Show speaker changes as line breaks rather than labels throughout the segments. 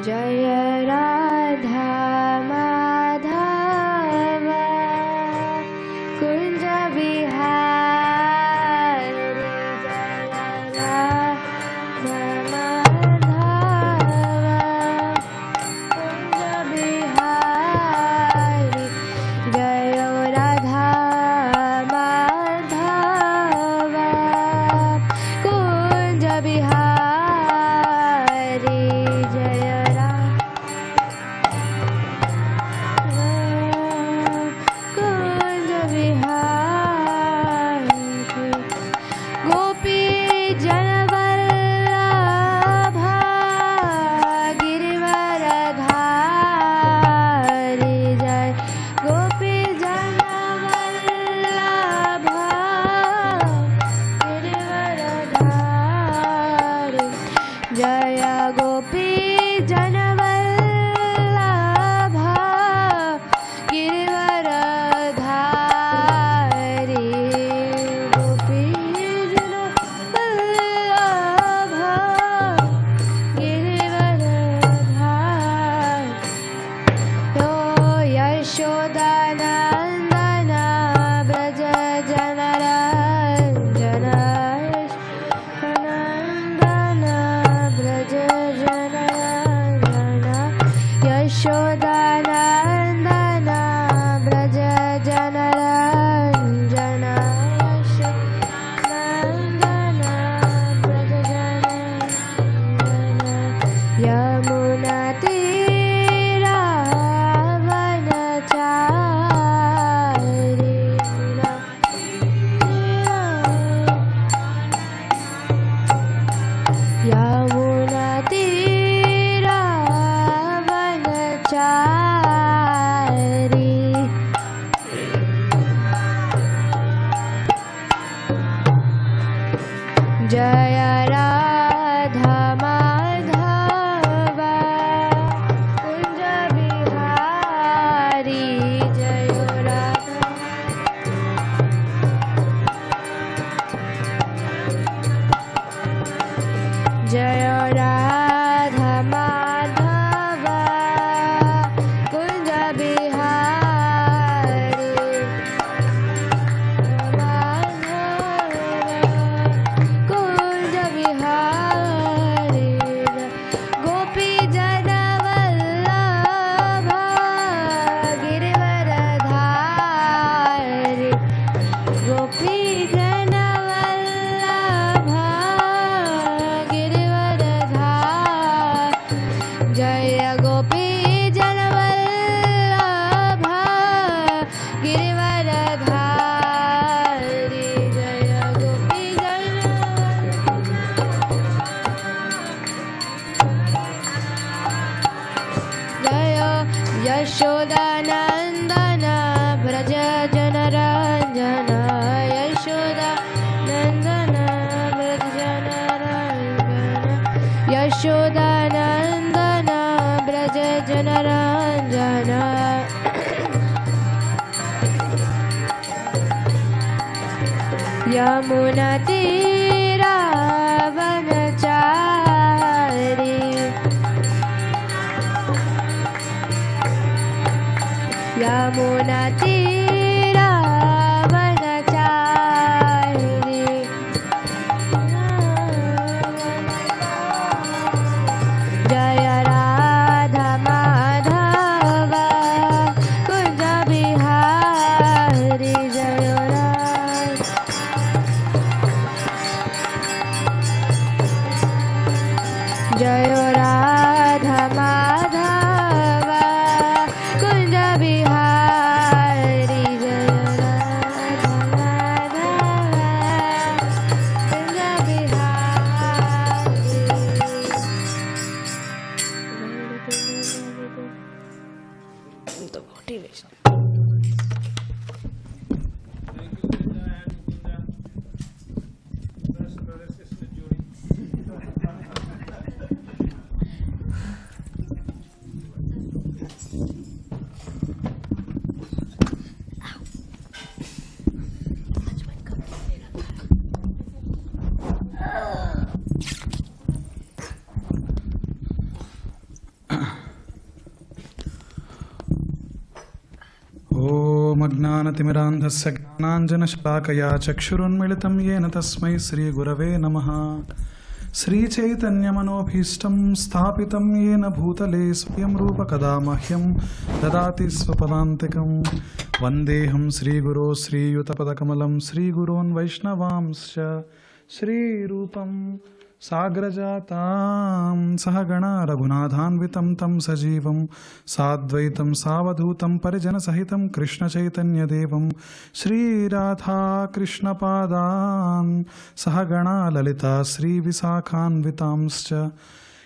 जय राधा माधव कुंज विहारी जय राधा माधव कुंज विहारी जय राधा माधव कुंज विहारी जय कुंज विहारी गोपी जनवल्लभा गिरिवरधारी जय गोपी जनवल्लभा गिरिवरधारी जय गोपी जनवल्लभा गिरिवरधारी गोपी जनवल्लभा गिरिवरधारी यो यशोदानन्दन व्रज जनरञ्जन नन्दन व्रज जनरञ्जन यशोदानन्दन व्रज जनरञ्जन यशोदानन्दन व्रज जनरञ्जन यमुनातीरावनचारी यमुनातीरावनचारी जय राधा माधव कुंज विहारी जय राधा जय राधा माधव कुंज विहारी कुंज विहारी गोपी जनवल्लभा गिरिवरधारी गोपी जनवल्लभा गिरिवरधारी जय गोपी जनवल्लभा गिरिवरधारी जय गोपी जय यशोदानन्दन व्रज जनरञ्जन यशोदानन्दन व्रज जनरञ्जन यशोदानन्दन व्रज जनरञ्जन यमुनातीरावनचारी यमुनातीरावनचारी जय राधा माधव कुंज विहारी जय राधा माधव कुंज विहारी जय राधा माधव कुंज विहारी तो motivation
Om Ajnanatimirandhasya Gnananjanashtakaya Chakshurunmilitam Yena Tasmai Sri Gurave Namaha Sri Chaitanya Manobhishtam Sthapitam Yena Bhutale Swayam Rupa Kadamahyam Dadati Swapadantikam Vandeham Sri Guru Sri Yutapadakamalam Sri Gurun Vaishnavamscha Sri Rupam Sagrajatam Sahagana Raghunathanvitam Tam Sajivam Sadvaitam Savadhutam Parijana Sahitam Krishna Chaitanya Devam Sri Radha Krishna Padan Sahagana Lalita Sri Visakhanvitamscha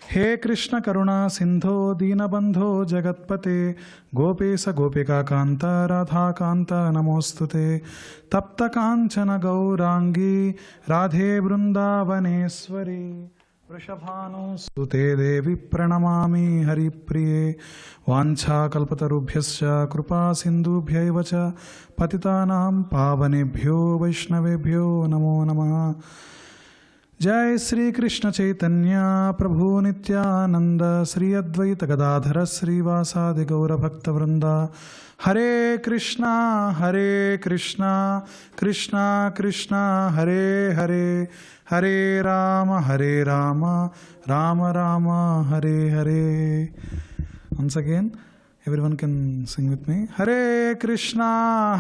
He Krishna Karuna Sindho Dinabandho Jagatpate Gopesa Gopika Kanta Radha Kanta Namostute Tapta Kanchana Gaurangi Radhe Vrindavaneswari Vrishabhanu Sute Devi Pranamami Hari Priye Vancha Kalpatarubhyascha Krupa Sindhubhyaivacha Patitanam Pavanebhyo Vaishnavebhyo Namo Namaha Jai Sri Krishna Chaitanya Prabhu Nityananda Sri Advaita Gadadhara Sri Vasadi Gaura Bhakta Vrinda Hare Krishna Krishna Krishna Hare Hare Hare Rama Rama Rama Hare Hare. Once again, everyone can sing with me. Hare Krishna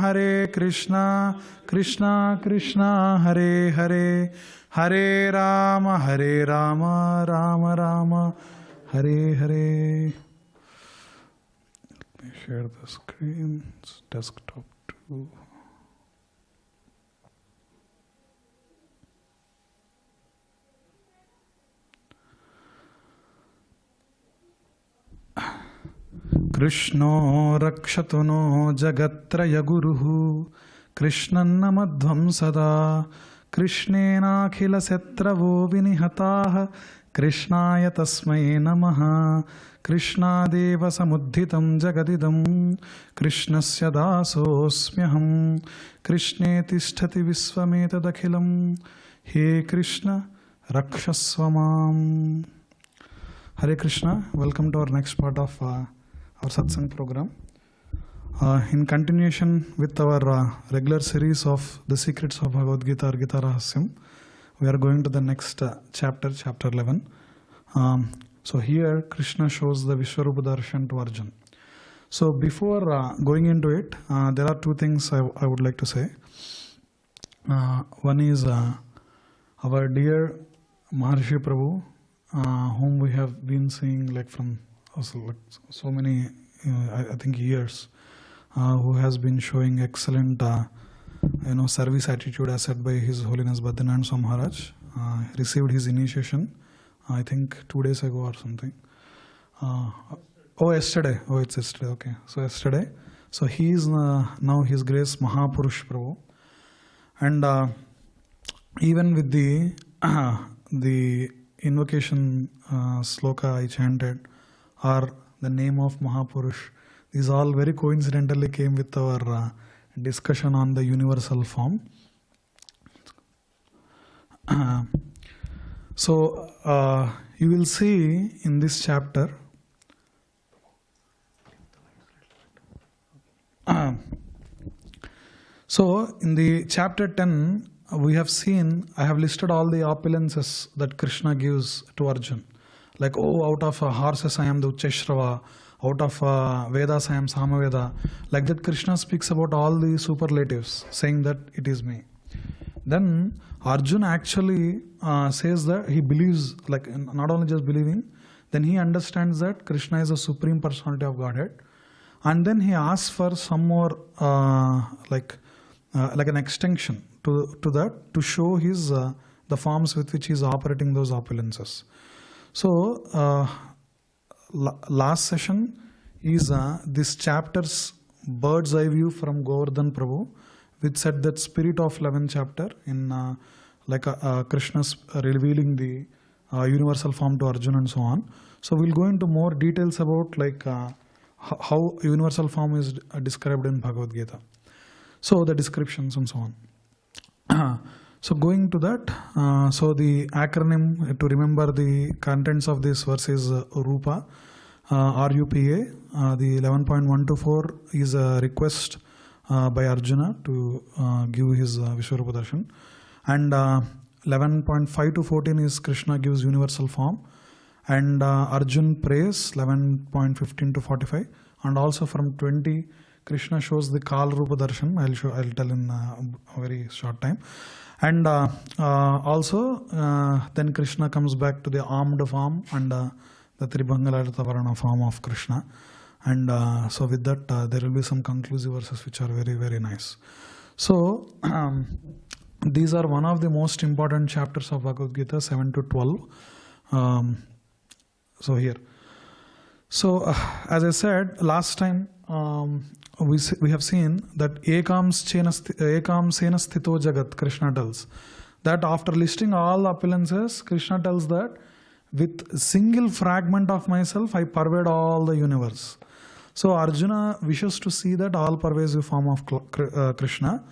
Krishna Krishna Hare Hare Hare Rama Rama Rama Hare Hare. Let me share the screen. It's desktop too. Krishno rakshatu no jagatraya guruhu Krishnanna madhvam sada Krishnena khila setravo vinihataha Krishnaya tasmai namaha Krishna deva samudhitam jagadidam Krishnasya dasosmyaham Krishne tisthati visvametadakhilam He Krishna rakshasvamam. Hare Krishna, welcome to our next part of our satsang program. In continuation with our regular series of the secrets of Bhagavad Gita or Gita Rahasyam, we are going to the next chapter, chapter 11. So here Krishna shows the Vishwarupa Darshan to Arjuna. So before going into it, there are two things I would like to say. One is our dear Maharshi Prabhu, whom we have been seeing like from so many, I think years, who has been showing excellent, service attitude as said by His Holiness Bhadranand Swami Maharaj. Received his initiation, I think 2 days ago or something. Yesterday. Oh, it's yesterday. Okay, so yesterday. So he is now His Grace Mahapurush Prabhu, and even with the invocation sloka I chanted, or the name of Mahapurush, these all very coincidentally came with our discussion on the universal form. So you will see in this chapter, so in the chapter 10, we have seen, I have listed all the opulences that Krishna gives to Arjuna. Like, out of horses I am the Ucheshrava, out of Vedas I am Samaveda. Like that Krishna speaks about all the superlatives, saying that it is me. Then Arjuna actually says that he believes, like not only just believing, then he understands that Krishna is a supreme personality of Godhead. And then he asks for some more like an extension to that, to show his the forms with which he is operating those opulences. So last session is this chapter's bird's eye view from Govardhan Prabhu, which said that spirit of 11th chapter in Krishna's revealing the universal form to Arjuna and so on. So we'll go into more details about how universal form is described in Bhagavad Gita. So the descriptions and so on. So going to that, so the acronym to remember the contents of this verse is RUPA, RUPA. The 11.124 is a request by Arjuna to give his Vishwarupa darshan. And 11.5 to 14 is Krishna gives universal form. And Arjun prays 11.15 to 45. And also from 20, Krishna shows the Kal Rupa darshan. I'll tell in a very short time. And also then Krishna comes back to the armed form and the Tribhangalarita Varana form of Krishna. And so with that there will be some conclusive verses which are very, very nice. So these are one of the most important chapters of Bhagavad Gita, 7 to 12. So here. So as I said last time, we have seen that Ekam Sena Sthito Jagat, Krishna tells. That after listing all the opulences, Krishna tells that with a single fragment of myself, I pervade all the universe. So Arjuna wishes to see that all-pervasive form of Krishna.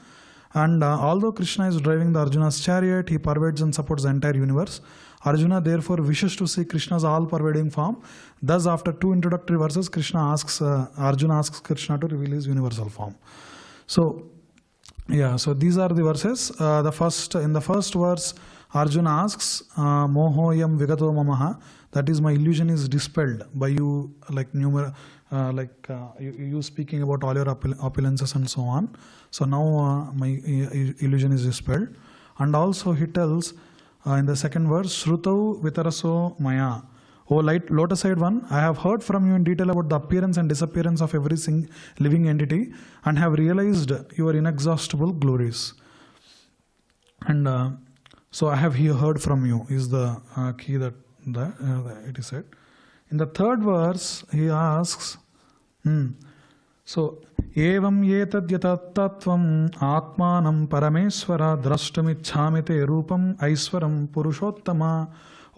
And although Krishna is driving the Arjuna's chariot, he pervades and supports the entire universe. Arjuna therefore wishes to see Krishna's all-pervading form. Thus, after 2 introductory verses, Arjuna asks Krishna to reveal his universal form. So, yeah, so these are the verses. In the first verse, Arjuna asks, Mohoyam Vigato Mamaha, that is, my illusion is dispelled by you, you speaking about all your opulences and so on. So now my illusion is dispelled. And also he tells in the second verse, Shrutau Vitaraso Maya. O lotus-eyed one, I have heard from you in detail about the appearance and disappearance of every living entity and have realized your inexhaustible glories. And so I have here heard from you is the key that it is said. In the third verse, he asks, so, Evam yetad yatattatvam atmanam parameswara drashtamichamite rupam aiswaram purushottama.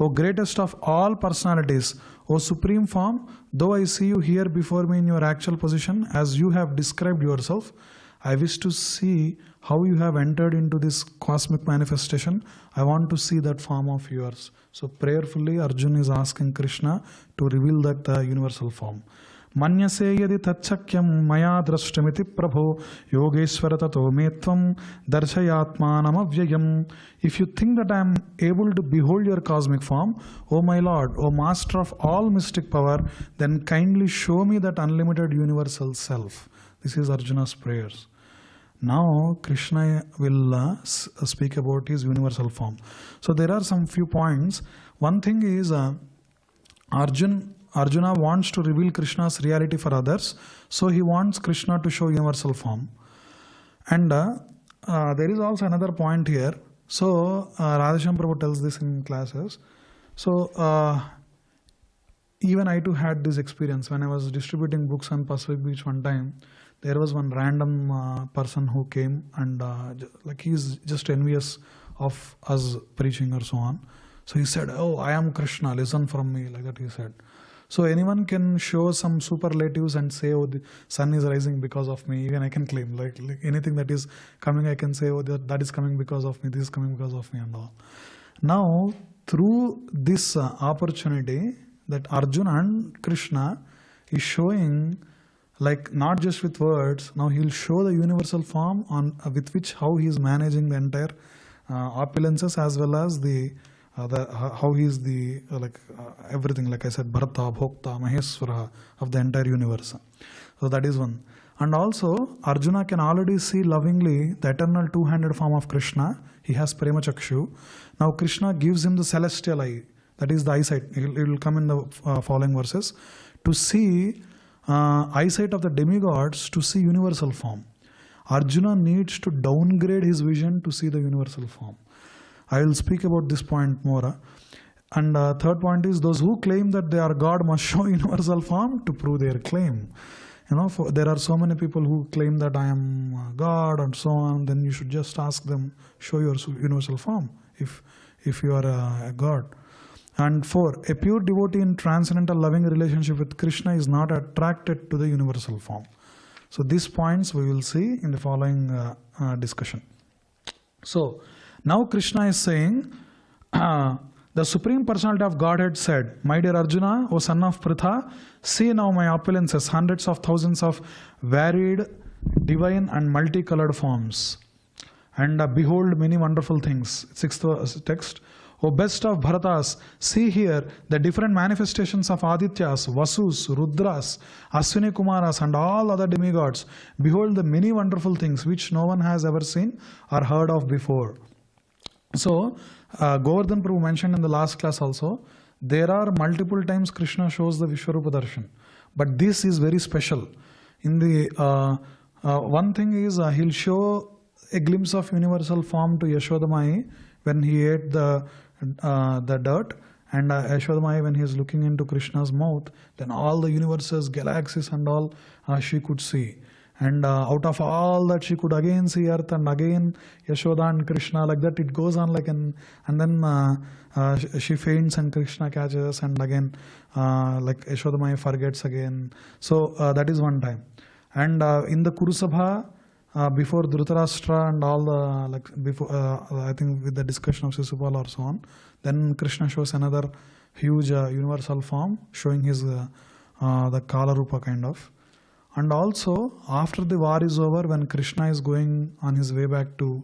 O greatest of all personalities, O supreme form, though I see you here before me in your actual position, as you have described yourself, I wish to see how you have entered into this cosmic manifestation. I want to see that form of yours. So prayerfully Arjuna is asking Krishna to reveal that universal form. Manyase yadi tachakyam maya drashtamiti prabho yogeshwara tato metvam darshayatmanam avyayam. If you think that I am able to behold your cosmic form, O my Lord, O Master of all mystic power, then kindly show me that unlimited universal self. This is Arjuna's prayers. Now Krishna will speak about his universal form. So there are some few points. One thing is Arjuna wants to reveal Krishna's reality for others, so he wants Krishna to show universal form. And there is also another point here. So Radheshyam Prabhu tells this in classes. So even I too had this experience when I was distributing books on Pacific Beach one time. There was one random person who came and he's just envious of us preaching or so on. So he said, "Oh, I am Krishna, listen from me," like that he said. So anyone can show some superlatives and say, "Oh, the sun is rising because of me." Even I can claim like anything that is coming, I can say, "Oh, that is coming because of me, this is coming because of me," and all. Now, through this opportunity that Arjuna and Krishna is showing, like not just with words, now he'll show the universal form on with which how he is managing the entire opulences as well as how he is the everything, like I said, Bharata, Bhokta, Maheswara of the entire universe. So that is one. And also Arjuna can already see lovingly the eternal two-handed form of Krishna. He has Prema Chakshu. Now Krishna gives him the celestial eye, that is the eyesight. It will come in the following verses, to see eyesight of the demigods, to see universal form. Arjuna needs to downgrade his vision to see the universal form. I will speak about this point more. And third point is, those who claim that they are God must show universal form to prove their claim. You know, there are so many people who claim that I am God and so on. Then you should just ask them, show your universal form if you are a God. And 4, a pure devotee in transcendental loving relationship with Krishna is not attracted to the universal form. So these points we will see in the following discussion. So now Krishna is saying, the Supreme Personality of Godhead said, "My dear Arjuna, O son of Pritha, see now my opulences, hundreds of thousands of varied divine and multicolored forms. And behold many wonderful things. Sixth text. O best of Bharatas, see here the different manifestations of Adityas, Vasus, Rudras, Aswini Kumaras and all other demigods. Behold the many wonderful things which no one has ever seen or heard of before. So, Govardhan Prabhu mentioned in the last class also, there are multiple times Krishna shows the Vishwarupa Darshan. But this is very special. In the one thing is he'll show a glimpse of universal form to Yashodamai when he ate the dirt, and Yashodamai when he is looking into Krishna's mouth, then all the universes, galaxies and all she could see. And out of all that she could again see earth and again Yashoda and Krishna, like that it goes on like and then she faints and Krishna catches, and again like Yashodamai forgets again. So that is one time. And in the Kurusabha, before Dhritarashtra and all the, like before I think with the discussion of Sisupal or so on, then Krishna shows another huge universal form showing his the Kala Rupa kind of. And also after the war is over, when Krishna is going on his way back to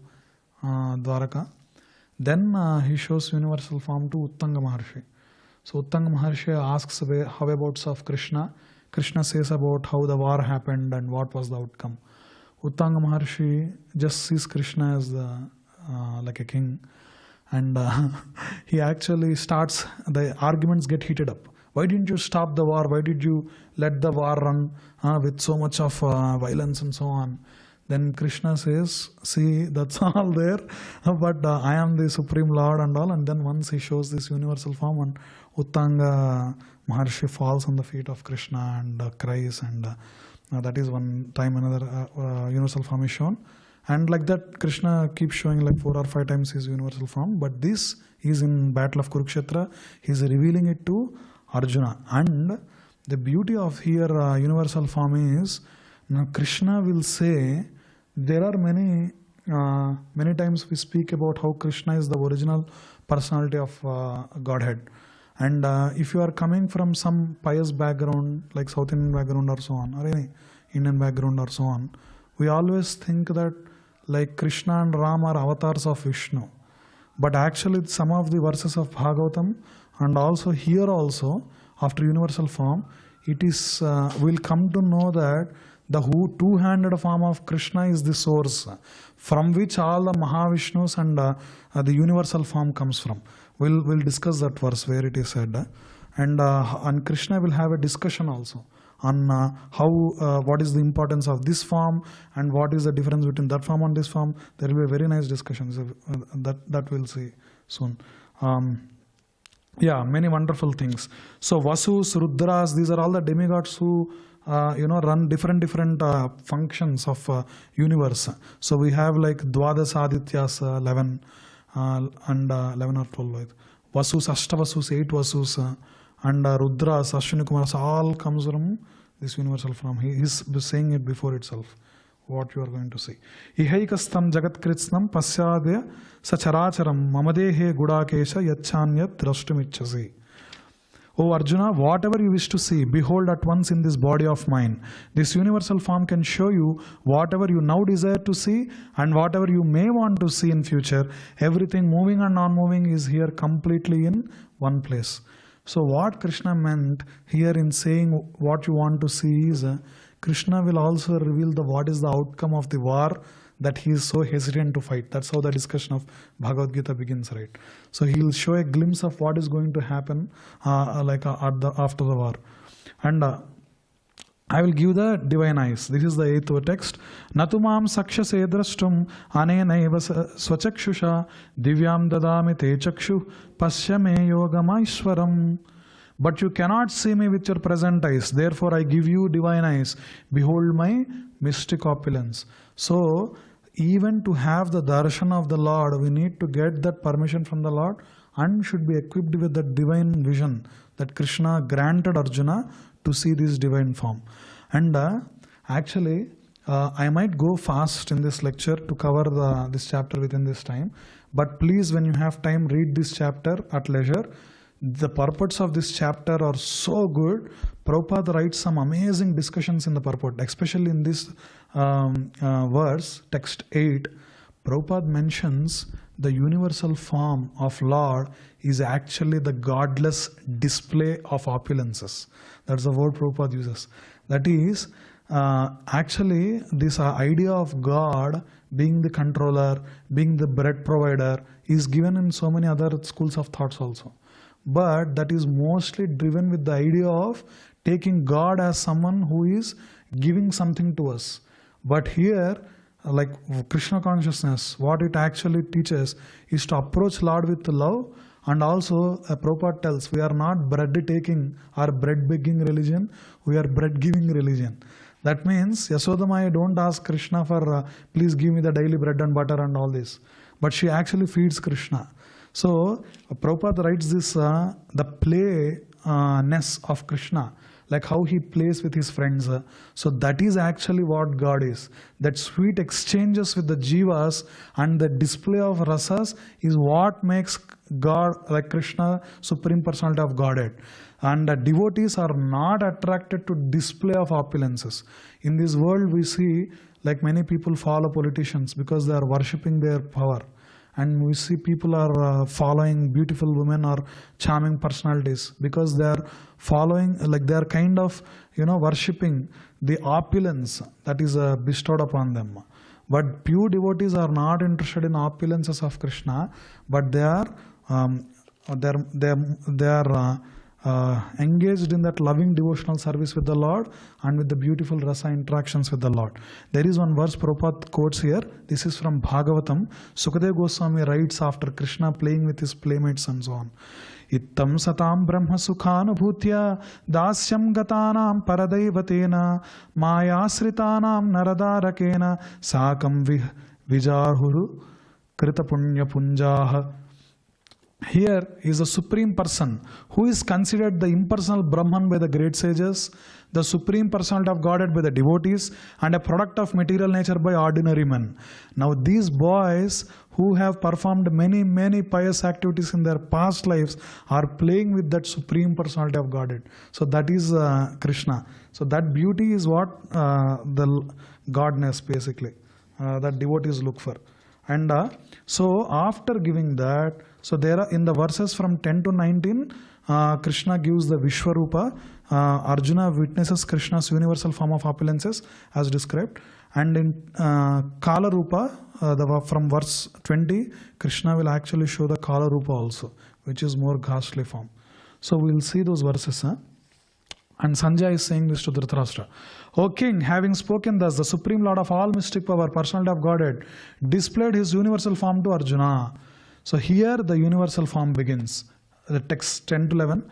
Dwaraka, then he shows universal form to Uttanga Maharshi. So Uttanga Maharshi asks whereabouts of Krishna. Krishna says about how the war happened and what was the outcome. Uttanga Maharshi just sees Krishna as like a king, and he actually starts, the arguments get heated up. Why didn't you stop the war? Why did you let the war run with so much of violence and so on? Then Krishna says, see, that's all there, but I am the Supreme Lord and all. And then once he shows this universal form, and Uttanga Maharshi falls on the feet of Krishna and cries, and that is one time another universal form is shown. And like that, Krishna keeps showing like 4 or 5 times his universal form. But this is in Battle of Kurukshetra. He is revealing it to Arjuna. And the beauty of here universal form is, now Krishna will say, there are many times we speak about how Krishna is the original personality of Godhead. And if you are coming from some pious background, like South Indian background or so on, or any Indian background or so on, we always think that like Krishna and Rama are avatars of Vishnu. But actually some of the verses of Bhagavatam, and also here also, after universal form, it is, we'll come to know that the two-handed form of Krishna is the source from which all the Mahavishnus and the universal form comes from. We'll discuss that verse where it is said. And Krishna will have a discussion also on what is the importance of this form and what is the difference between that form and this form. There will be a very nice discussion, so that we'll see soon. Yeah, many wonderful things. So Vasus, Rudras, these are all the demigods who run different functions of universe. So we have like Dwadasa Adityas 11 and 11 or 12. Vasus, Ashtavasus, 8 Vasus, and Rudras, Ashwini Kumaras, all comes from this universal form. He is saying it before itself, what you are going to see. Ihaikastam jagatkritsnam pasyadya sacharacharam mamadehe gudakesha yachanyat drashtumichasi. O Arjuna, whatever you wish to see, behold at once in this body of mine. This universal form can show you whatever you now desire to see and whatever you may want to see in future. Everything moving and non-moving is here completely in one place. So what Krishna meant here in saying what you want to see is, Krishna will also reveal what is the outcome of the war that he is so hesitant to fight. That's how the discussion of Bhagavad Gita begins, right? So he will show a glimpse of what is going to happen after the war. And I will give the divine eyes. This is the 8th text. Natumam sakshase drashtum anenaiva swachakshusha divyam dadami te chakshu pasyame yogamaishwaram. But you cannot see me with your present eyes. Therefore I give you divine eyes. Behold my mystic opulence. So even to have the darshan of the Lord, we need to get that permission from the Lord and should be equipped with the divine vision that Krishna granted Arjuna to see this divine form. And actually, I might go fast in this lecture to cover this chapter within this time. But please, when you have time, read this chapter at leisure. The purports of this chapter are so good. Prabhupada writes some amazing discussions in the purport, especially in this verse, text 8. Prabhupada mentions the universal form of Lord is actually the godless display of opulences. That's the word Prabhupada uses. That is, actually, this idea of God being the controller, being the bread provider, is given in so many other schools of thoughts also. But that is mostly driven with the idea of taking God as someone who is giving something to us. But here, like Krishna consciousness, what it actually teaches is to approach Lord with love. And also, Prabhupada tells, we are not bread taking or bread begging religion, we are bread giving religion. That means Yasodamaya don't ask Krishna for please give me the daily bread and butter and all this. But she actually feeds Krishna. So Prabhupada writes this, the playness of Krishna, like how he plays with his friends. So that is actually what God is. That sweet exchanges with the jivas and the display of rasas is what makes God, like Krishna, Supreme Personality of Godhead. And devotees are not attracted to display of opulences. In this world we see like many people follow politicians because they are worshipping their power. And we see people are following beautiful women or charming personalities because they are following, like they are kind of, worshipping the opulence that is bestowed upon them. But pure devotees are not interested in opulences of Krishna, but they are engaged in that loving devotional service with the Lord and with the beautiful rasa interactions with the Lord. There is one verse Prabhupada quotes here. This is from Bhagavatam. Sukadeva Goswami writes after Krishna playing with his playmates and so on. Ittam satam brahma sukhanubhutya dasyam gatanam paradaivatena mayasritanam naradarakena sakam vijarhuru krita punya punjaha. Here is the Supreme Person who is considered the impersonal Brahman by the great sages, the Supreme Personality of Godhead by the devotees, and a product of material nature by ordinary men. Now these boys who have performed many pious activities in their past lives are playing with that Supreme Personality of Godhead. So that is Krishna. So that beauty is what the godness basically that devotees look for. And so after giving that, so there are in the verses from 10 to 19, Krishna gives the Vishwarupa. Arjuna witnesses Krishna's universal form of opulences as described. And in Kala Rupa, from verse 20, Krishna will actually show the Kala Rupa also, which is more ghastly form. So we will see those verses. And Sanjay is saying this to Dhritarashtra. O king, having spoken thus, the Supreme Lord of all mystic power, personality of Godhead, displayed his universal form to Arjuna. So here the universal form begins. The text 10 to 11.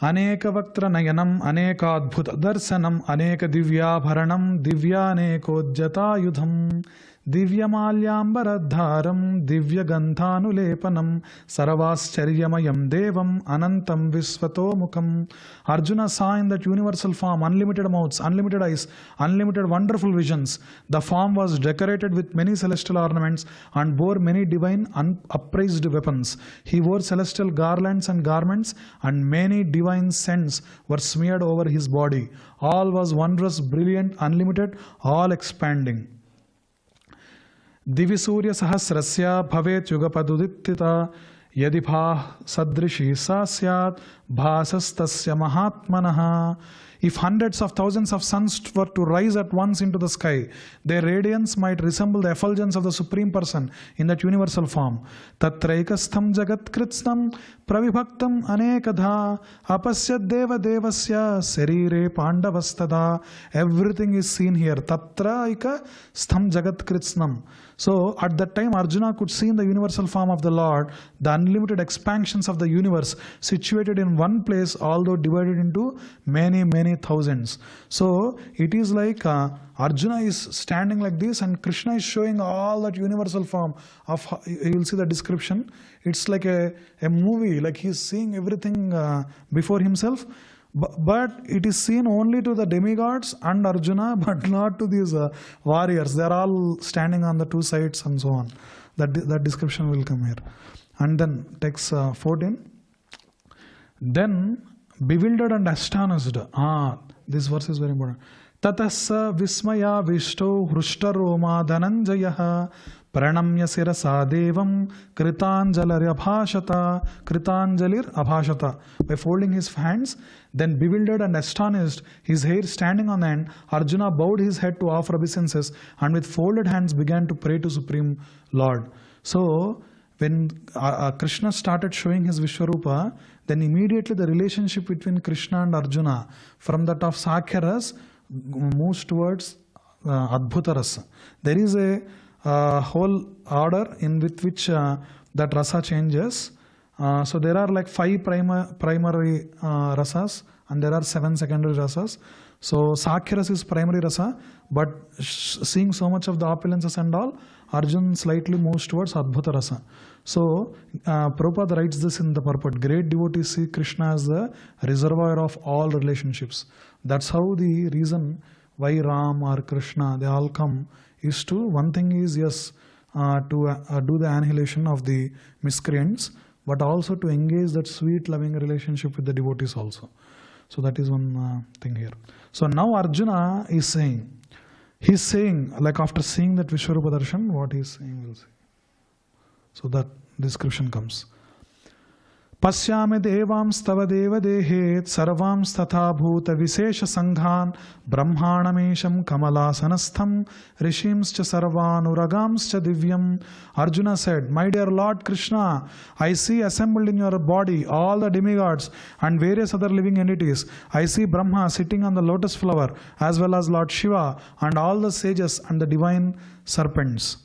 Aneka vaktra nayanam, aneka adbhuta darsanam, aneka divyabharanam, divyanekojjata yudham, divyamalyambaradharam, divyagandhanulepanam, sarvascharyamayam devam, anantam visvato mukham. Arjuna saw in that universal form unlimited mouths, unlimited eyes, unlimited wonderful visions. The form was decorated with many celestial ornaments and bore many divine upraised weapons. He wore celestial garlands and garments, and many divine scents were smeared over his body. All was wondrous, brilliant, unlimited, all expanding. Divi Surya Sahasrasya Bhavet Yugapadudittita Yadi Bha Sadrishi Sasyat Bhasastasya Mahatmanaha. If hundreds of thousands of suns were to rise at once into the sky, their radiance might resemble the effulgence of the Supreme Person in that universal form. Tatraikastham jagat kritsnam pravibhaktam anekadha apasyad deva devasya serire pandavastada. Everything is seen here. Tatraika stham jagat kritsnam. So at that time Arjuna could see in the universal form of the Lord the unlimited expansions of the universe situated in one place, although divided into many thousands. So it is like Arjuna is standing like this and Krishna is showing all that universal form of, you will see the description. It's like a movie, like he is seeing everything before himself. But it is seen only to the demigods and Arjuna, but not to these warriors. They are all standing on the two sides and so on. That description will come here. And then text 14. Then bewildered and astonished. This verse is very important. Tatassa vismaya vishto hrushtaroma dhananjayah pranamya sirasa devam kritanjalir abhashata. By folding his hands, then bewildered and astonished, his hair standing on end, Arjuna bowed his head to offer obeisances and with folded hands began to pray to Supreme Lord. So, when Krishna started showing his Vishwarupa, then immediately the relationship between Krishna and Arjuna from that of Sakhya Ras moves towards Adbhuta Rasa. There is a whole order in with which that rasa changes. So there are like 5 primary rasas and there are 7 secondary rasas. So Sakhya Rasa is primary rasa, but seeing so much of the opulences and all, Arjun slightly moves towards Adbhuta Rasa. So Prabhupada writes this in the purport. Great devotees see Krishna as the reservoir of all relationships. That's how the reason why Ram or Krishna, they all come is to, one thing is yes, to do the annihilation of the miscreants, but also to engage that sweet loving relationship with the devotees also. So that is one thing here. So now Arjuna is saying, he's saying, like after seeing that Vishwarupa Darshan, what he's saying, we'll see. So that description comes. Pasyami devamstava deva dehet sarvamstatha bhuta visesha sanghan brahmanamesham kamalasanastham rishimscha sarvanuragamscha divyam. Arjuna said, my dear Lord Krishna, I see assembled in your body all the demigods and various other living entities. I see Brahma sitting on the lotus flower as well as Lord Shiva and all the sages and the divine serpents.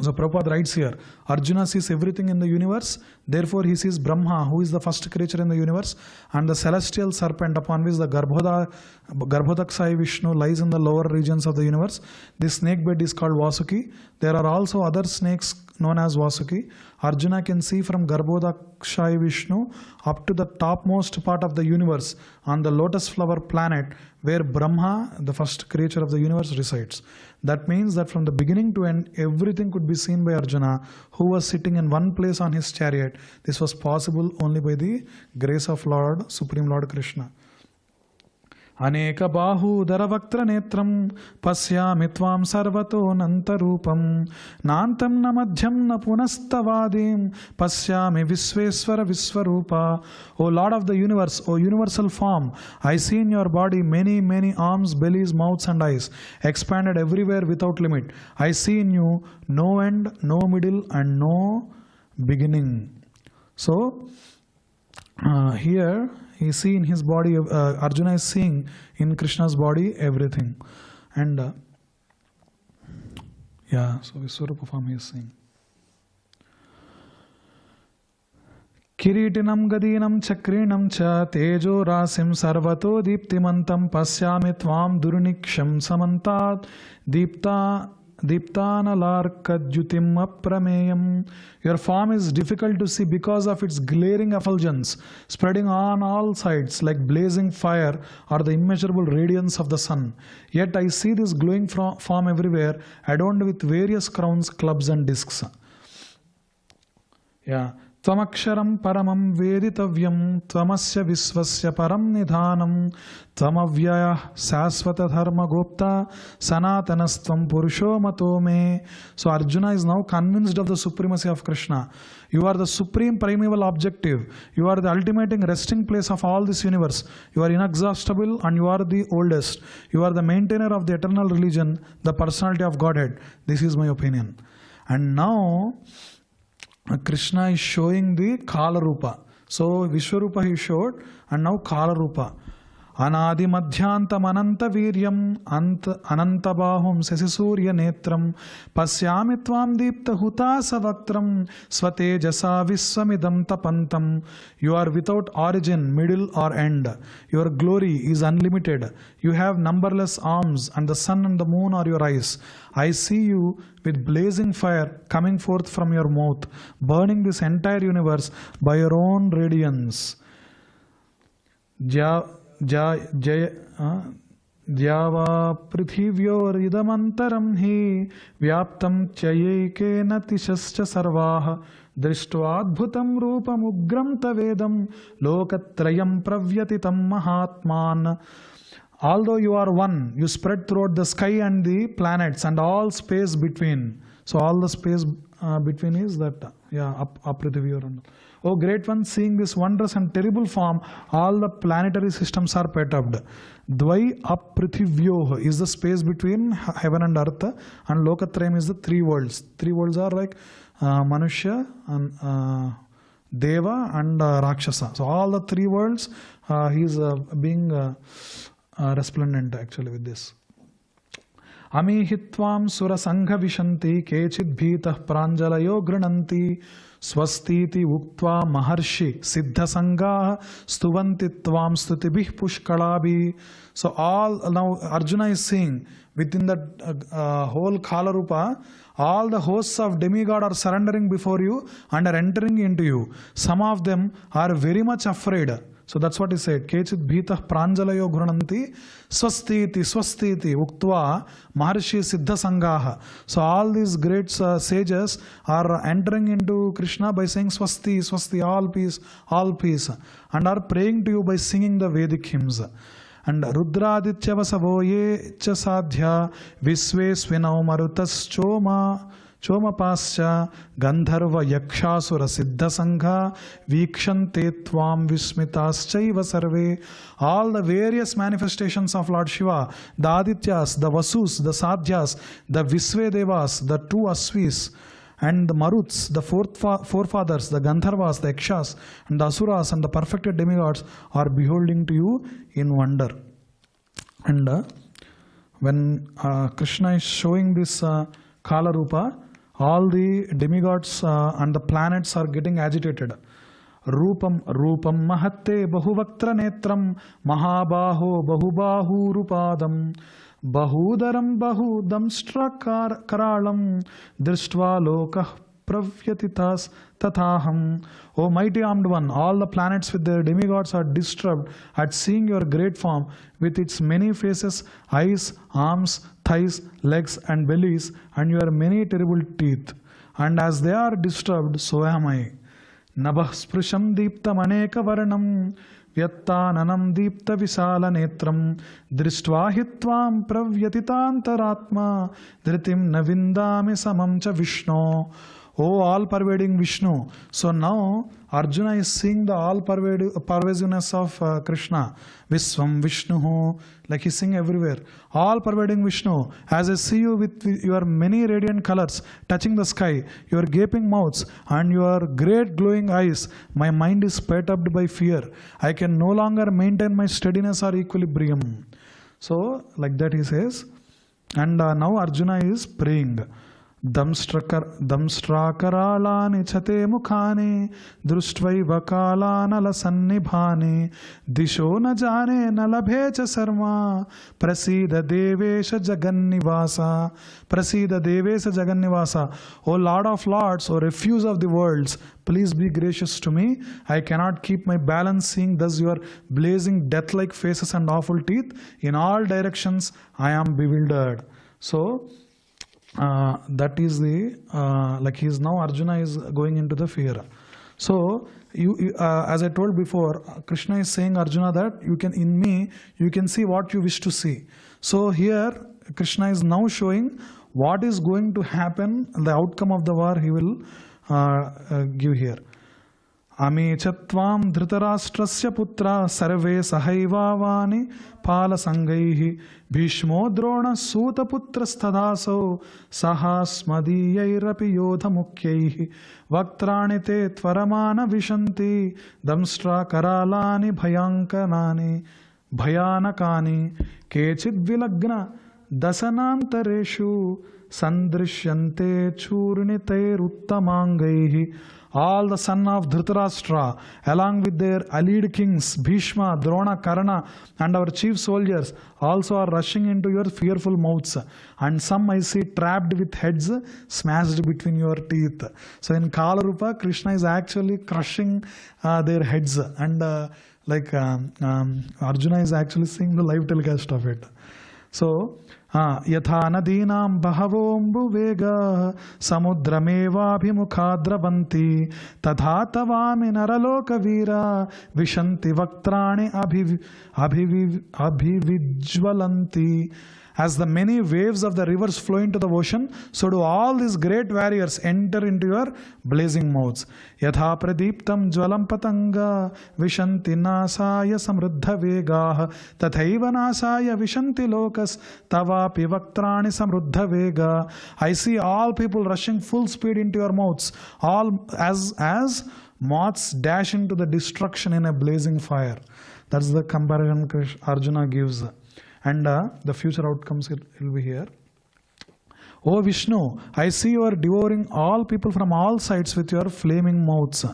So Prabhupada writes here, Arjuna sees everything in the universe, therefore he sees Brahma, who is the first creature in the universe, and the celestial serpent upon which the Garbhodaksai Vishnu lies in the lower regions of the universe. This snake bed is called Vasuki. There are also other snakes known as Vasuki. Arjuna can see from Garbhodaksai Vishnu up to the topmost part of the universe on the lotus flower planet where Brahma, the first creature of the universe, resides. That means that from the beginning to end, everything could be seen by Arjuna, who was sitting in one place on his chariot. This was possible only by the grace of Lord, Supreme Lord Krishna. Aneka bahu daravaktra netram pasyami tvam sarvato nantarupam nantam na madhyam na punastavadim pasyami visvesvara visvarupa. O Lord of the universe, O universal form, I see in your body many, many arms, bellies, mouths and eyes, expanded everywhere without limit. I see in you no end, no middle and no beginning. So, here he see in his body, Arjuna is seeing in Krishna's body everything. And so Vishwarupa form he is seeing. Kiritinam gadinam chakrinam cha tejo rasim sarvato diptimantam pasyami tvam durniksham samantat Diptanalarkadyutim aprameyam. Your form is difficult to see because of its glaring effulgence, spreading on all sides like blazing fire or the immeasurable radiance of the sun. Yet I see this glowing form everywhere, adorned with various crowns, clubs and discs. Tvamaksharam paramam veditavyam tvamasya visvasya param nidhanam tvamavyaya sasvata dharma gopta sanatanastvam purusho mato me. So Arjuna is now convinced of the supremacy of Krishna. You are the supreme primeval objective. You are the ultimate resting place of all this universe. You are inexhaustible and you are the oldest. You are the maintainer of the eternal religion, the personality of Godhead. This is my opinion. And now Krishna is showing the Kala Rupa. So Vishwarupa he showed and now Kala Rupa. Anadi madhyantam ananta viryam ananta bahum sesisurya netram pasyami tvam deepta hutasa vaktram swatejasa viswamidam tapantam. You are without origin, middle or end. Your glory is unlimited. You have numberless arms and the sun and the moon are your eyes. I see you with blazing fire coming forth from your mouth, burning this entire universe by your own radiance. Java prithivyor idamantaram hi vyaptam chayekena tishascha sarvaha Drishtvaadbhutam rupam ugram tavedam lokatrayam pravyatitam mahatman. Although you are one, you spread throughout the sky and the planets and all space between. So all the space between is that, Aprithvi. O great one, seeing this wondrous and terrible form, all the planetary systems are perturbed. Dvai aprithivyoh is the space between heaven and earth, and Lokatrayam is the three worlds. Three worlds are like Manushya and Deva and Rakshasa. So all the three worlds, he is being resplendent actually with this. Amihitvam sura sangha vishanti kechid bhitah pranjalayo grananti swastiti uktva maharshi siddha sangha stuvanti tvam stutibih pushkalabi. So all now Arjuna is saying within that whole Kalarupa, all the hosts of demigod are surrendering before you and are entering into you. Some of them are very much afraid. So that's what he said. Kechit bhitah pranjalayo grunanti swastiti swastiti uktva maharshi siddha sangaha. So all these great sages are entering into Krishna by saying swasti, swasti, all peace, and are praying to you by singing the Vedic hymns. And Rudraditya vasavoye cha sadhya visve svinau marutas Chomapascha Gandharva Yakshasura Siddha Sangha Vikshante Tvam Vismitaschaiva Sarve. All the various manifestations of Lord Shiva, the Adityas, the Vasus, the Sadhyas, the Visvedevas, the two Asvis, and the Maruts, the forefathers, the Gandharvas, the Yakshas, and the Asuras, and the perfected demigods are beholding to you in wonder. And when Krishna is showing this Kalarupa, all the demigods and the planets are getting agitated. Rupam mahatte bahuvaktra netram mahabaho bahubahurupadam bahudaram bahudamstra karalam drishtva lokah pravyatitas tathaham. O mighty armed one, all the planets with their demigods are disturbed at seeing your great form with its many faces, eyes, arms, thighs, legs and bellies, and your many terrible teeth. And as they are disturbed, so am I. Nabah sprusham deeptam aneka varanam vyattananam deepta visala netram drishtva hitvam pravyatitantaratma dhritim navindami samam cha Vishnu. O all-pervading Vishnu. So now Arjuna is seeing the all-pervasiveness of Krishna. Visvam Vishnu, like he's seeing everywhere. All-pervading Vishnu. As I see you with your many radiant colors touching the sky, your gaping mouths and your great glowing eyes, my mind is perturbed by fear. I can no longer maintain my steadiness or equilibrium. So like that he says. And now Arjuna is praying. Damstrakaralani chate mukhani drustvaiva kalanala sannibhani disho na jane nalabhecha sarma prasida devesha jagannivasa. Prasida devesha jagannivasa. O Lord of Lords, O Refuse of the worlds, please be gracious to me. I cannot keep my balance seeing thus your blazing death-like faces and awful teeth. In all directions I am bewildered. So that is the like he is now Arjuna is going into the fear. So you as I told before, Krishna is saying Arjuna that you can in me you can see what you wish to see. So here Krishna is now showing what is going to happen, the outcome of the war he will give here. Ame chatvam dhritarashtrasya putra sarve sahaivavani palasangaihi bhishmo drona suta putra stadaso sahasmadiyairapi yodha mukyaihi vaktrani te tvaramana vishanti damstra karalani bhayanakani kechid vilagna dasanantareshu sandrishyante churnitairuttamangai. All the son of Dhritarashtra, along with their allied kings, Bhishma, Drona, Karna, and our chief soldiers, also are rushing into your fearful mouths. And some I see trapped with heads smashed between your teeth. So in Kalarupa, Krishna is actually crushing their heads. And Arjuna is actually seeing the live telecast of it. So यथा नदीनां बहवोऽम्बुवेगाः समुद्रमेवाभिमुखा द्रवन्ति तथा तवामि नरलोकवीरा विशन्ति वक्त्राणि अभिविज्वलन्ति. As the many waves of the rivers flow into the ocean, so do all these great warriors enter into your blazing mouths. Yatha pradiptam jvalam patanga vishanti nasaya samruddha vegaah tathaiva nasaya vishanti lokas tavapi vaktrani samruddha vega. I see all people rushing full speed into your mouths, all as moths dash into the destruction in a blazing fire. That's the comparison Arjuna gives. And the future outcomes will be here. O Vishnu, I see you are devouring all people from all sides with your flaming mouths,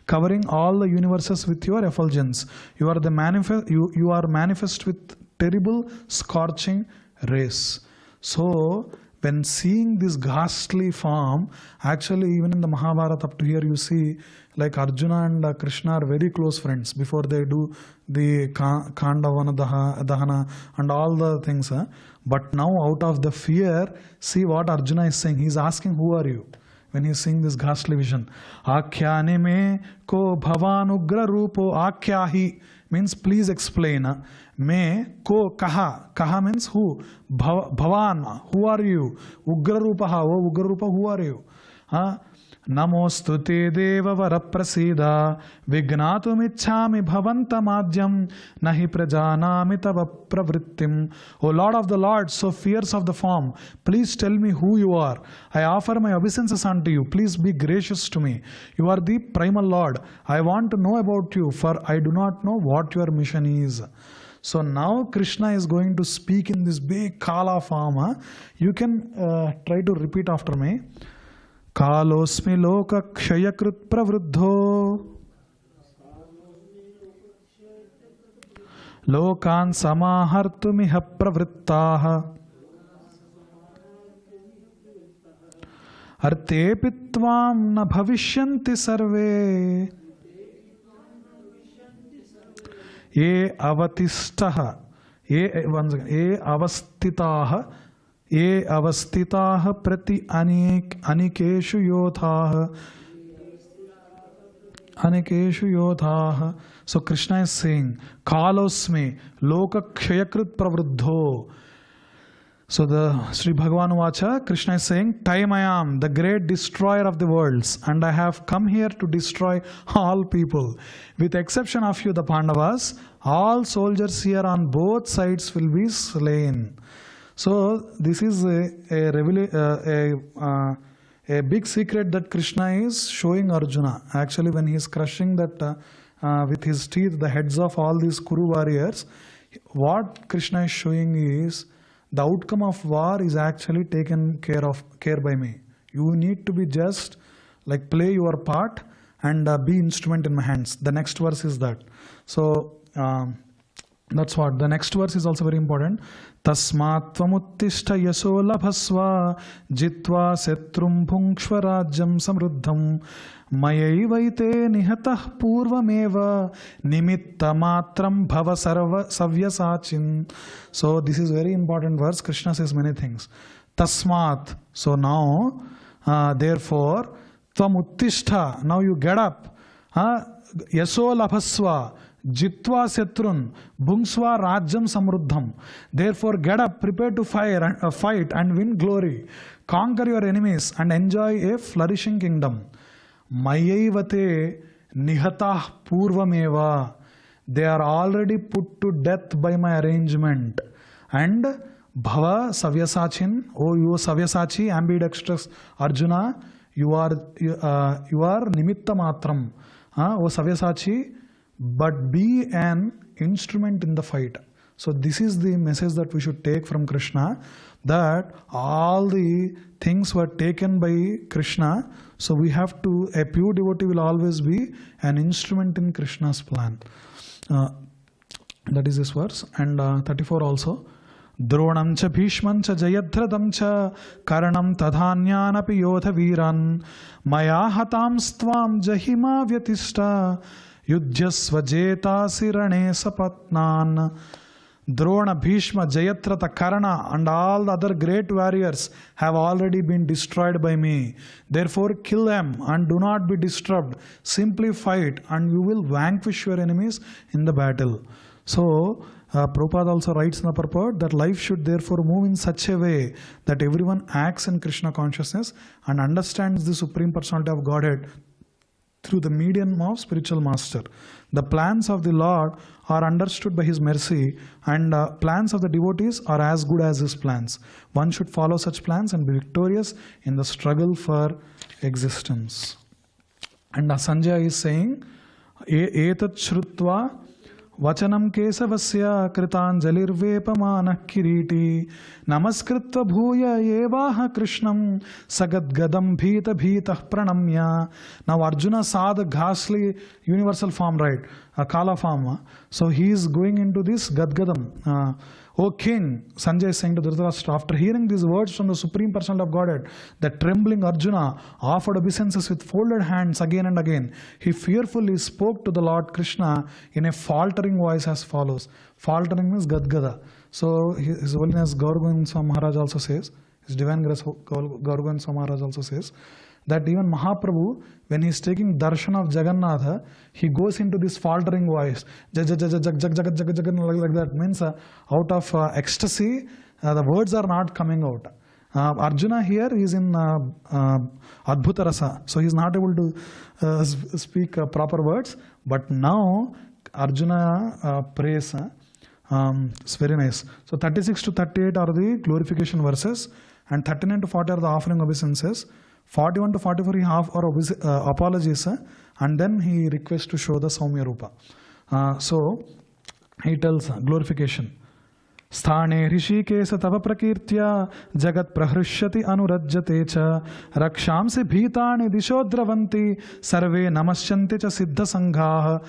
covering all the universes with your effulgence. You are manifest with terrible scorching rays. So, when seeing this ghastly form, actually even in the Mahabharata up to here you see like Arjuna and Krishna are very close friends before they do the Kandavana Dahana and all the things. But now out of the fear, see what Arjuna is saying. He is asking, who are you? When he is seeing this ghastly vision. Akhyane me ko bhavanugra rupo akhyahi means please explain. Me ko kaha. Kaha means who? Bhavan, who are you? Ugra rupaha, oh Ugra rupa, who are you? Namostu te deva varaprasida vignatumicchami bhavantamadhyam nahi prajanami tava pravrittim. O Lord of the Lords, so fierce of the form, please tell me who you are. I offer my obeisances unto you. Please be gracious to me. You are the primal Lord. I want to know about you, for I do not know what your mission is. So now Krishna is going to speak in this big Kala form. You can try to repeat after me. Kalosmi loka kshayakrit pravruddho lokan samahartumiha pravrittaha artepitvam na bhavishyanti sarve ye avatistaha ye avastitaha ye avastitaah prati anikeshu yothaah. So Krishna is saying, Kalosmi loka kshayakrit pravruddho. So the Sri Bhagavan Vacha, Krishna is saying, time I am the great destroyer of the worlds, and I have come here to destroy all people. With exception of you, the Pandavas, all soldiers here on both sides will be slain. So this is a big secret that Krishna is showing Arjuna. Actually, when he is crushing that with his teeth, the heads of all these Kuru warriors, what Krishna is showing is the outcome of war is actually taken care by me. You need to be just like play your part and be instrument in my hands. The next verse is that. So that's what. The next verse is also very important. Tasmat tvamuttishta yaso labhasva jitva setrum bhungshva rajyam samruddham mayaivaite nihatah purvameva nimitta matram bhava sarva savyasachin. So this is very important verse. Krishna says many things. Tasmat. So now, therefore, tvamuttishta. Now you get up. Yaso labhasva jitva setrun bhungsva rajyam samruddham. Therefore get up, prepare to fight and win glory. Conquer your enemies and enjoy a flourishing kingdom. Mayaivate nihatah purvameva. They are already put to death by my arrangement. And bhava savyasachin. Oh, you Savyasachi, ambidextrous Arjuna, you are nimitta matram. Oh Savyasachi, but be an instrument in the fight. So this is the message that we should take from Krishna, that all the things were taken by Krishna. So we have to, a pure devotee will always be an instrument in Krishna's plan. That is this verse. And 34 also. Dronam cha bhishman cha jayadhradam cha karanam tadhanyanapi yodha viran maya hatam stvam jahima vyatishta Yudhyasva jetasi rane sapatnan Drona, Bhishma, Jayadratha, Karna and all the other great warriors have already been destroyed by me. Therefore kill them and do not be disturbed. Simply fight and you will vanquish your enemies in the battle. So Prabhupada also writes in the purport that life should therefore move in such a way that everyone acts in Krishna consciousness and understands the Supreme Personality of Godhead through the medium of spiritual master. The plans of the Lord are understood by His mercy, and plans of the devotees are as good as His plans. One should follow such plans and be victorious in the struggle for existence. And Sanjaya is saying, Etat Shrutva Vachanam Kesavasya Kritanjalirvepamanah Kiriti Namaskritva Bhuya Yevaha Krishnam Sagadgadam Bhita Bhita Pranamya. Now Arjuna saw the ghastly universal form, right? A Kala form. So he is going into this Gadgadam. O king, Sanjay is saying to Dhritarashtra, after hearing these words from the Supreme Personality of Godhead, the trembling Arjuna offered obeisances with folded hands again and again. He fearfully spoke to the Lord Krishna in a faltering voice as follows. Faltering means Gadgada. So His Holiness Gauranga Maharaj also says, His Divine Grace Gauranga Maharaj also says, that even Mahaprabhu, when he is taking darshan of Jagannatha, he goes into this faltering voice. Like that means out of ecstasy, the words are not coming out. Arjuna here is in Adbhuta Rasa, so he is not able to speak proper words. But now Arjuna prays. It's very nice. So 36 to 38 are the glorification verses, and 39 to 40 are the offering obeisances. 41 to 44 he offer apologies, and then he requests to show the Saumya Rupa. So he tells glorification. Sthane Rishikesa Tava Prakirtya Jagat Prahrushyati Anurajyate Cha Rakshamsi Bhitani Dishodravanti Sarve Namaschanti Cha Siddha Sanghaha.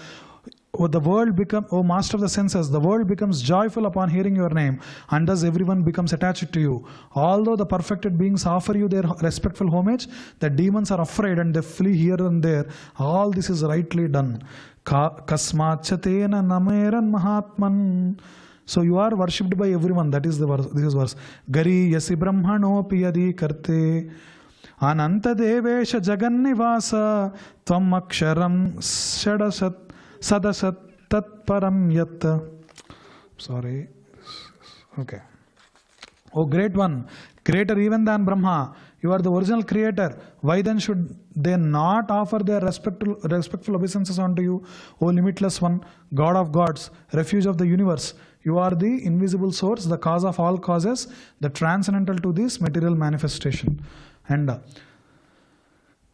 The world becomes, O Master of the senses, the world becomes joyful upon hearing your name, and thus everyone becomes attached to you. Although the perfected beings offer you their respectful homage, the demons are afraid and they flee here and there. All this is rightly done. Kasmachatena nameran mahatman. So you are worshipped by everyone. That is the verse. This is verse. Gari yasi brahmano piyadi karte. Ananta devesha jagannivasa tvam aksharam shadasat Sadasat Tatparam Yat. Sorry. Okay. Oh great one, greater even than Brahma, you are the original creator. Why then should they not offer their respectful obeisances unto you? O limitless one, God of gods, refuge of the universe. You are the invisible source, the cause of all causes, the transcendental to this material manifestation. And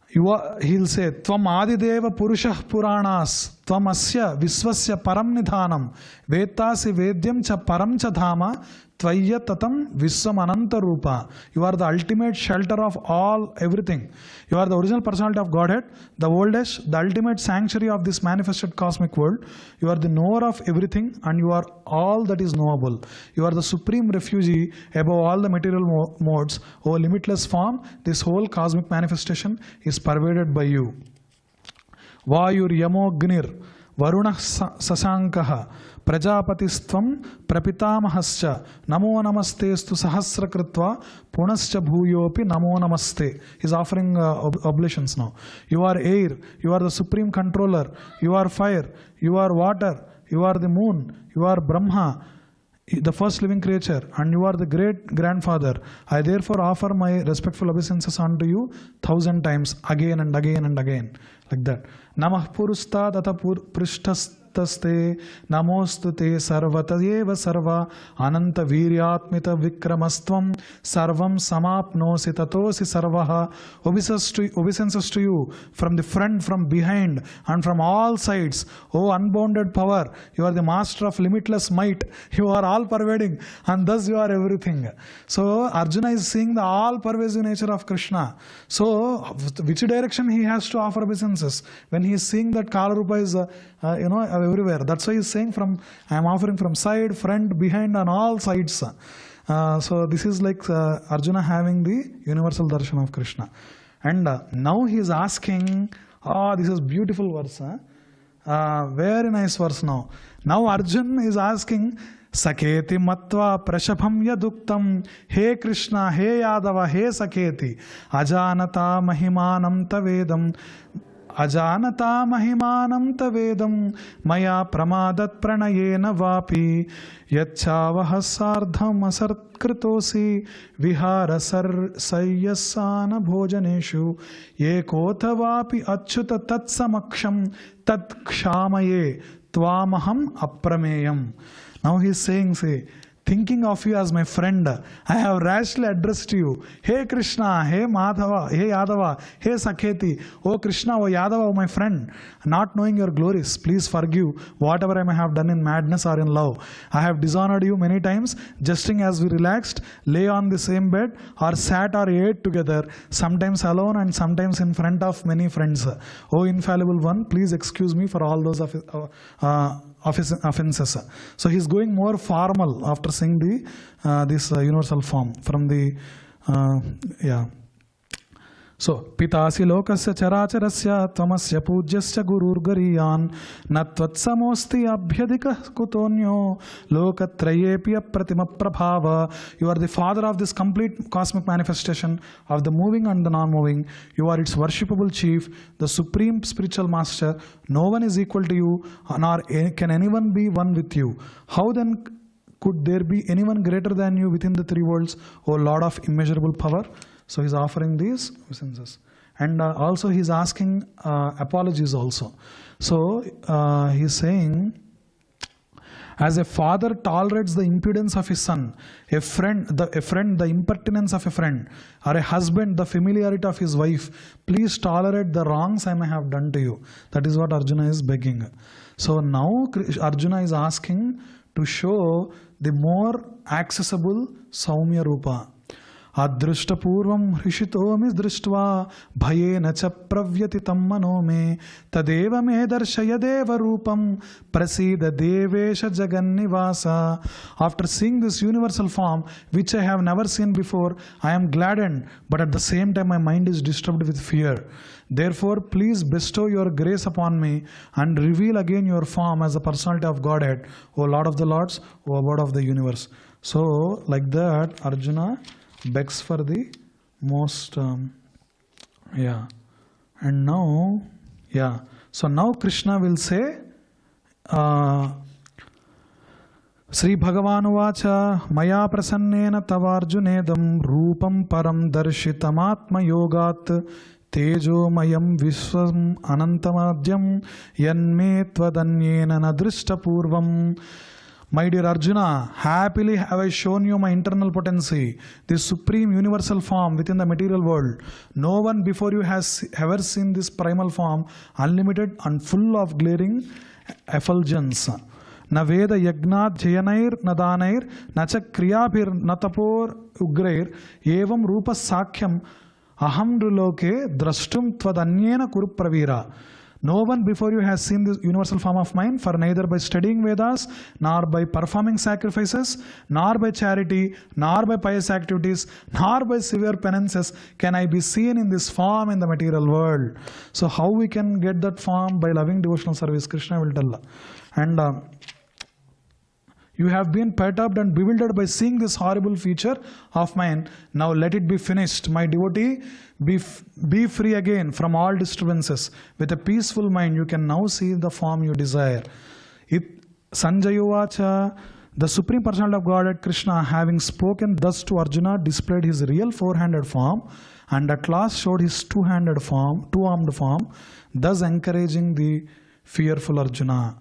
he'll say, Tvam Adideva Purushah Puranas, Tvam Asya Visvasya Param Nidhanam, Vetasi Vedyam Cha Param Cha Dhama, Tvaya Tatam Visvam Ananta Rupa. You are the ultimate shelter of all, everything. You are the original personality of Godhead, the oldest, the ultimate sanctuary of this manifested cosmic world. You are the knower of everything, and you are all that is knowable. You are the supreme refugee above all the material modes. O limitless form, this whole cosmic manifestation is pervaded by you. Vayur Yamognir Varunah Sasankaha Prajapatistvam Prapitamahascha Namo Namastestu Sahasrakritva Punascha Bhuyopi Namo Namaste. He's offering oblations now. You are air, you are the supreme controller, you are fire, you are water, you are the moon, you are Brahma, the first living creature, and you are the great grandfather. I therefore offer my respectful obeisances unto you 1,000 times, again and again and again, like that. Namah Purusta Tata Prishtastaste Namostute Sarvatayeva Sarva Ananta Viryatmita Vikramastvam Sarvam Samapnosi Tatosi Sarvaha. Obeisances to you from the front, from behind, and from all sides. O unbounded power, you are the master of limitless might. You are all pervading, and thus you are everything. So Arjuna is seeing the all pervasive nature of Krishna. So which direction he has to offer obeisances? When he is seeing that Kala Rupa is everywhere. That's why he is saying I am offering from side, front, behind, and all sides. So this is like Arjuna having the universal darshan of Krishna. And now he is asking, this is beautiful verse. Very nice verse now. Now Arjuna is asking, Saketi matva prashabham yaduktam. He Krishna, he Yadava, he Saketi. Ajanata mahimanam tavedam. Ajanata mahimanam tavedam. Maya pramadat pranayena vapi. Yachavahasardham asartkritosi. Vihara sayyasana bhojaneshu. Yekotha vapi achyuta tatsamaksham. Tat kshamaye. Tvamaham aprameyam. Now he is saying, thinking of you as my friend, I have rashly addressed you. Hey Krishna, hey Madhava, hey Yadava, hey Sakheti, oh Krishna, oh Yadava, oh my friend, not knowing your glories, please forgive whatever I may have done in madness or in love. I have dishonored you many times, jesting as we relaxed, lay on the same bed, or sat or ate together, sometimes alone and sometimes in front of many friends. Oh infallible one, please excuse me for all those offenses. So he is going more formal after saying the this universal form from the So pitasi lokasya characharasya tamasya pujyasya gurur gariyan natvat samosti abhyadika kutonyo lokatrayepi apratima prabhava. You are the father of this complete cosmic manifestation of the moving and the non-moving. You are its worshipable chief, the supreme spiritual master. No one is equal to you, nor can anyone be one with you. How then could there be anyone greater than you within the three worlds, O Lord of immeasurable power? So he's offering these senses. And also he's asking apologies also. So he's saying, as a father tolerates the impudence of his son, a friend, the impertinence of a friend, or a husband, the familiarity of his wife, please tolerate the wrongs I may have done to you. That is what Arjuna is begging. So now Arjuna is asking to show the more accessible Saumya Rupa. Adrishtapurvam hrishitomi drishtva bhayena cha pravyatitam manome tadeva me darshayadeva rupam prasida devesha jagannivasa. After seeing this universal form which I have never seen before, I am gladdened, but at the same time my mind is disturbed with fear. Therefore please bestow your grace upon me and reveal again your form as the personality of Godhead, O Lord of the Lords, O Abode of the universe. So like that Arjuna begs for the most and now so now Krishna will say Sri Bhagavan Vacha Maya Prasannena Tavarjunedam Rupam Param Darshitamatma Yogat Tejo Mayam Viswam Anantamadyam Yanme Tvadanyena Nadrishta Purvam. My dear Arjuna, happily have I shown you my internal potency, this supreme universal form within the material world. No one before you has ever seen this primal form, unlimited and full of glaring effulgence. Na veda yagnat jayanair nadanair nacha kriyabhir natapor ugrair evam rupa sakhyam aham ruloke drashtum tvadanyena kuru pravira. No one before you has seen this universal form of mine, for neither by studying Vedas, nor by performing sacrifices, nor by charity, nor by pious activities, nor by severe penances can I be seen in this form in the material world. So how we can get that form? By loving devotional service. Krishna will tell. And you have been perturbed and bewildered by seeing this horrible feature of mine. Now let it be finished. My devotee, be free again from all disturbances. With a peaceful mind, you can now see the form you desire. Sanjayuvacha, the Supreme Personality of Godhead, Krishna, having spoken thus to Arjuna, displayed his real four-handed form and at last showed his two-armed form, thus encouraging the fearful Arjuna.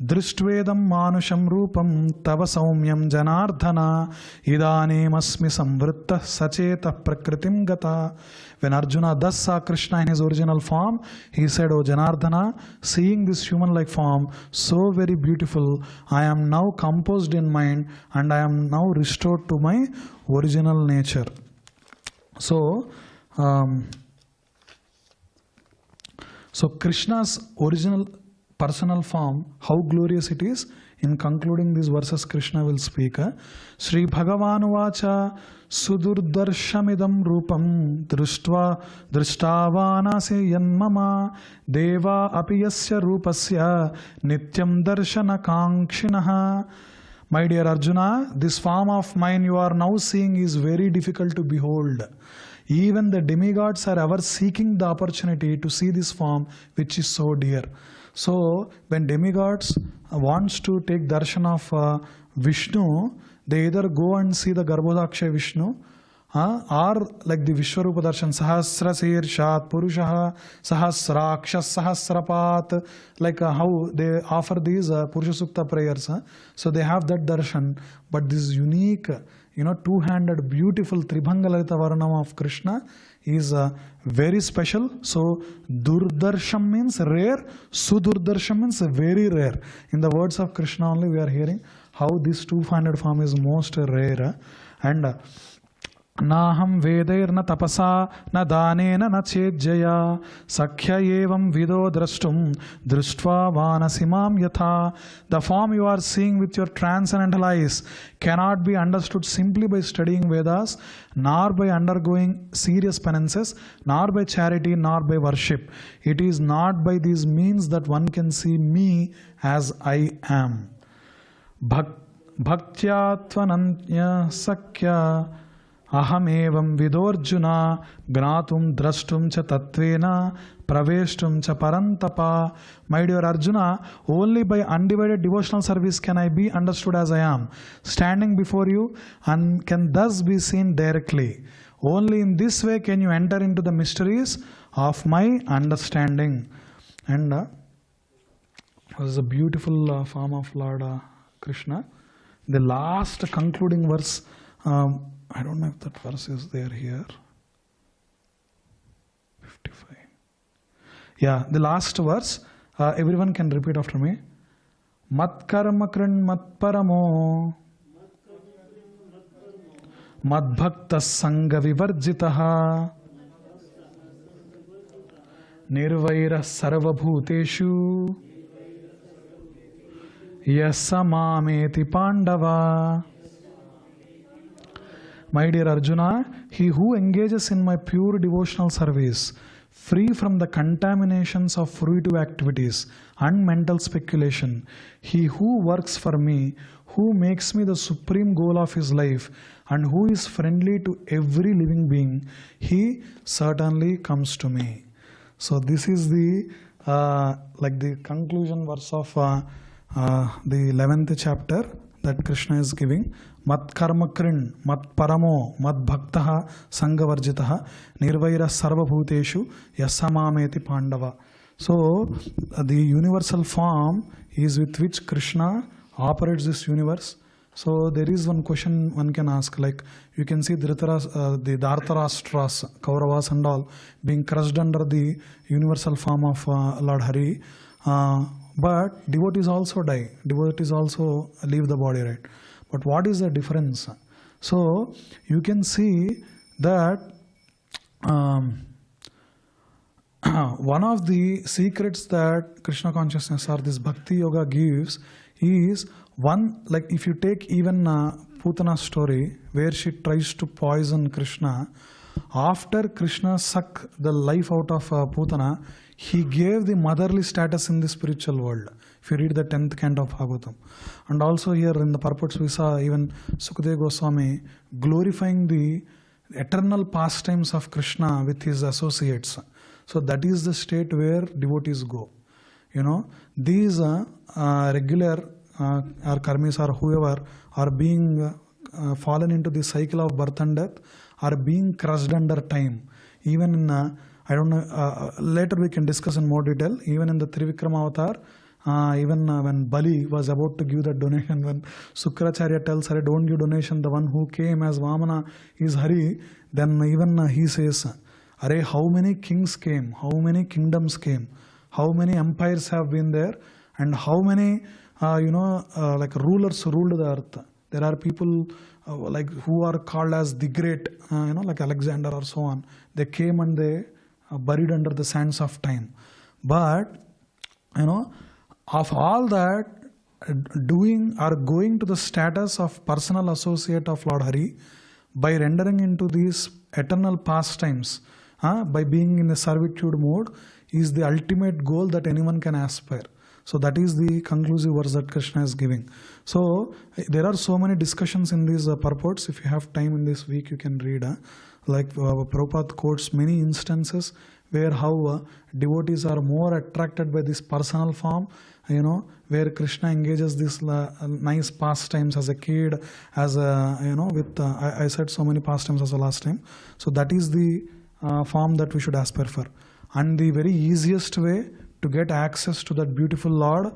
Drishtvedam manusham rupam tava saumyam janardhana idanim asmi samvritta sacheta prakritim gata. When Arjuna thus saw Krishna in his original form, he said, O Janardhana, seeing this human-like form, so very beautiful, I am now composed in mind and I am now restored to my original nature. So Krishna's original personal form, how glorious it is. In concluding these verses, Krishna will speak. Sri Bhagavan Vacha Sudurdarshamidam Rupam Drishtavanase Yanmama Deva Apiyasya Rupasya Nityam Darshana Kankshinaha. My dear Arjuna, this form of mine you are now seeing is very difficult to behold. Even the demigods are ever seeking the opportunity to see this form which is so dear. So when demigods wants to take darshan of Vishnu, they either go and see the Garbhodakshay Vishnu, or like the Vishwarupa Darshan, Sahasra Sirshat Purushaha Sahasrakshas Sahasrapat, like how they offer these Purusha Sukta prayers. So they have that darshan, but this unique, two-handed, beautiful Tribhanga Lalita Varnam of Krishna is very special. So Durdarsham means rare, Sudurdarsham means very rare. In the words of Krishna only we are hearing how this two-handed form is most rare. And Naham Vedairna Tapasa Na Danena Na Chejjaya Sakhya Evam Vido Drashtum Drishtva Vanasimam Yatha. The form you are seeing with your transcendental eyes cannot be understood simply by studying Vedas, nor by undergoing serious penances, nor by charity, nor by worship. It is not by these means that one can see me as I am. Bhaktya Tvananya Sakhya Aham evam vidorjuna gnatum drashtum cha tatvena praveshtum cha parantapa. My dear Arjuna, only by undivided devotional service can I be understood as I am, standing before you, and can thus be seen directly. Only in this way can you enter into the mysteries of my understanding. And this is a beautiful form of Lord Krishna. The last concluding verse, I don't know if that verse is there here. 55. Yeah, the last verse. Everyone can repeat after me. Mat karma krin mat paramo mad bhakta sangha vivarjitaha nirvaira sarva bhuteshu yasamameti pandava. My dear Arjuna, he who engages in my pure devotional service, free from the contaminations of fruitive activities and mental speculation, he who works for me, who makes me the supreme goal of his life, and who is friendly to every living being, he certainly comes to me. So this is the the conclusion verse of the 11th chapter that Krishna is giving. Mat karma krin, mat paramo, mat bhaktaha, sanghavarjitaha, nirvaira sarva bhuteshu, yasamameti pandava. So, the universal form is with which Krishna operates this universe. So, there is one question one can ask, like you can see the Dhartarashtras, Kauravas and all being crushed under the universal form of Lord Hari. But devotees also die. Devotees also leave the body, right? But what is the difference? So you can see that one of the secrets that Krishna consciousness or this Bhakti Yoga gives is one, like if you take even Putana's story where she tries to poison Krishna, after Krishna sucked the life out of Putana, he gave the motherly status in the spiritual world. If you read the 10th canto of Bhagavatam. And also here in the purports we saw even Sukadeva Goswami glorifying the eternal pastimes of Krishna with his associates. So that is the state where devotees go. These regular or karmis or whoever are being fallen into the cycle of birth and death are being crushed under time. Even in, I don't know, later we can discuss in more detail, even in the Trivikrama avatar, even when Bali was about to give that donation, when Sukracharya tells Hari, don't give donation, the one who came as Vamana is Hari, then even he says, Are, how many kings came, how many kingdoms came, how many empires have been there, and how many, like rulers ruled the earth. There are people like who are called as the great, like Alexander or so on. They came and they buried under the sands of time. But, of all that, doing or going to the status of personal associate of Lord Hari, by rendering into these eternal pastimes, by being in a servitude mode, is the ultimate goal that anyone can aspire. So that is the conclusive verse that Krishna is giving. So there are so many discussions in these purports. If you have time in this week, you can read. Like Prabhupada quotes many instances where how devotees are more attracted by this personal form, where Krishna engages this nice pastimes as a kid, as a, with, I said so many pastimes as the last time. So that is the form that we should aspire for. And the very easiest way to get access to that beautiful Lord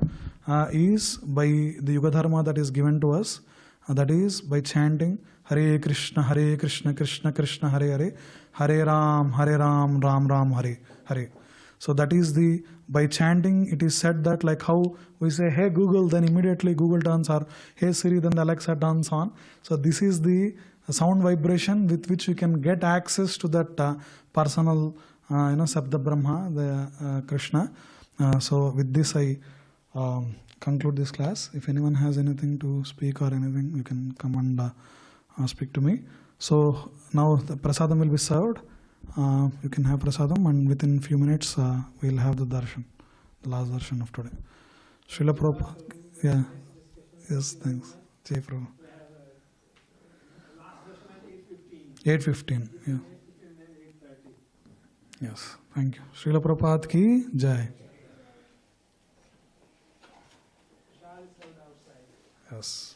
is by the Yuga Dharma that is given to us. That is by chanting Hare Krishna, Krishna Krishna, Hare Hare, Hare Ram, Ram Ram, Hare Hare. So that is the, by chanting, it is said that like how we say, hey Google, then immediately Google turns, or hey Siri, then the Alexa turns on. So this is the sound vibration with which we can get access to that personal, Sabda Brahma, the Krishna. So with this I conclude this class. If anyone has anything to speak or anything, you can come and speak to me. So now the prasadam will be served. You can have prasadam, and within few minutes we'll have the darshan, the last darshan of today. Srila Prabhupada. Yeah. Yes, thanks. Jai Prabhu. 8:15. Yeah. Yes. Thank you. Srila Prabhupada ki jai. Yes.